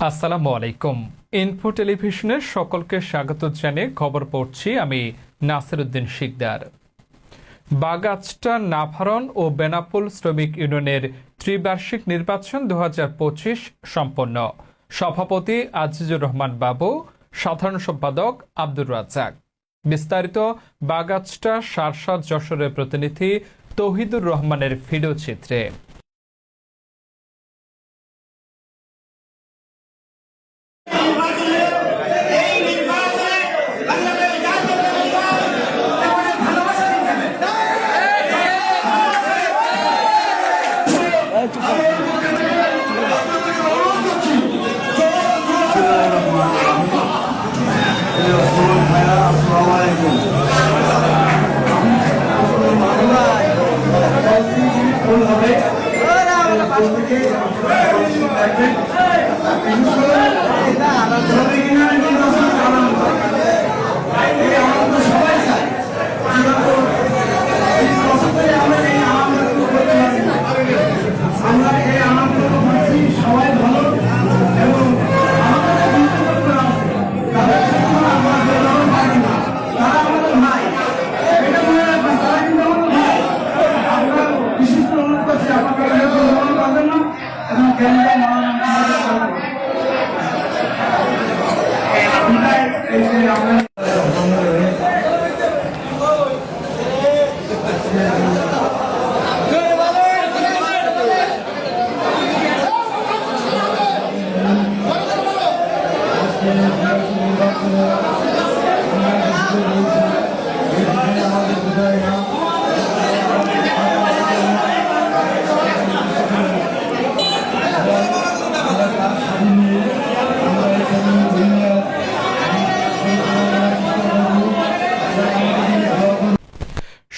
আসসালামু আলাইকুম। ইনফো টেলিভিশনের সকলকে স্বাগত জানিয়ে খবর পড়ছি আমি নাসিরউদ্দিন শিকদার। বাগাচটা নাভারন ও বেনাপোল শ্রমিক ইউনিয়নের ত্রিবার্ষিক নির্বাচন 2025 সম্পন্ন। সভাপতি আজিজুর রহমান বাবু, সাধারণ সম্পাদক আব্দুর রাজ্জাক। বিস্তারিত বাগাচটা সারসা যশোরের প্রতিনিধি তৌহিদুর রহমানের ভিডিও চিত্রে।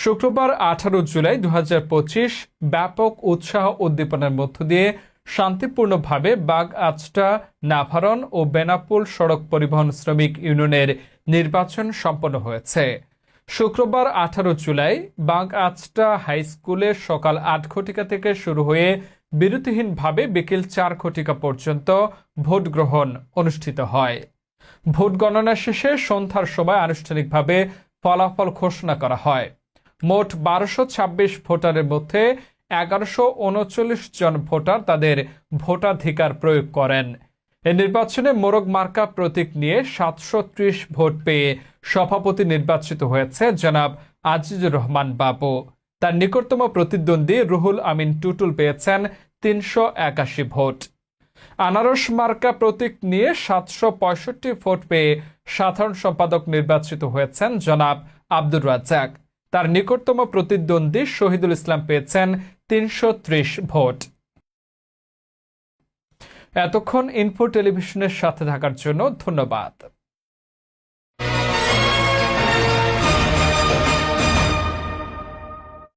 শুক্রবার 18 জুলাই 2025 ব্যাপক উৎসাহ উদ্দীপনার মধ্য দিয়ে শান্তিপূর্ণভাবে বাগআচটা নাভারন ও বেনাপোল সড়ক পরিবহন শ্রমিক ইউনিয়নের নির্বাচন সম্পন্ন হয়েছে। শুক্রবার 18 জুলাই বাগআচটা হাই স্কুলে সকাল 8 ঘটিকা থেকে শুরু হয়ে বিরতিহীনভাবে বিকেল 4 ঘটিকা পর্যন্ত ভোট গ্রহণ অনুষ্ঠিত হয়। ভোট গণনা শেষে সন্ধ্যার সময় আনুষ্ঠানিকভাবে ফলাফল ঘোষণা করা হয়। মোট 1226 ভোটারের মধ্যে 1139 জন ভোটার তাদের ভোটাধিকার প্রয়োগ করেন। এই নির্বাচনে মোরগ মার্কা প্রতীক নিয়ে 730 ভোট পেয়ে সভাপতি নির্বাচিত হয়েছে জনাব আজিজুর রহমান বাবু। তার নিকটতম প্রতিদ্বন্দ্বী রুহুল আমিন টুটুল পেয়েছেন 381 ভোট। আনারস মার্কা প্রতীক নিয়ে 765 ভোট পেয়ে সাধারণ সম্পাদক নির্বাচিত হয়েছেন জনাব আব্দুর রাজ্জাক। তার নিকটতম প্রতিদ্বন্দ্বী শহীদুল ইসলাম পেয়েছেন 330 ভোট। এতক্ষণ ইনফো টেলিভিশনের সাথে থাকার জন্য ধন্যবাদ।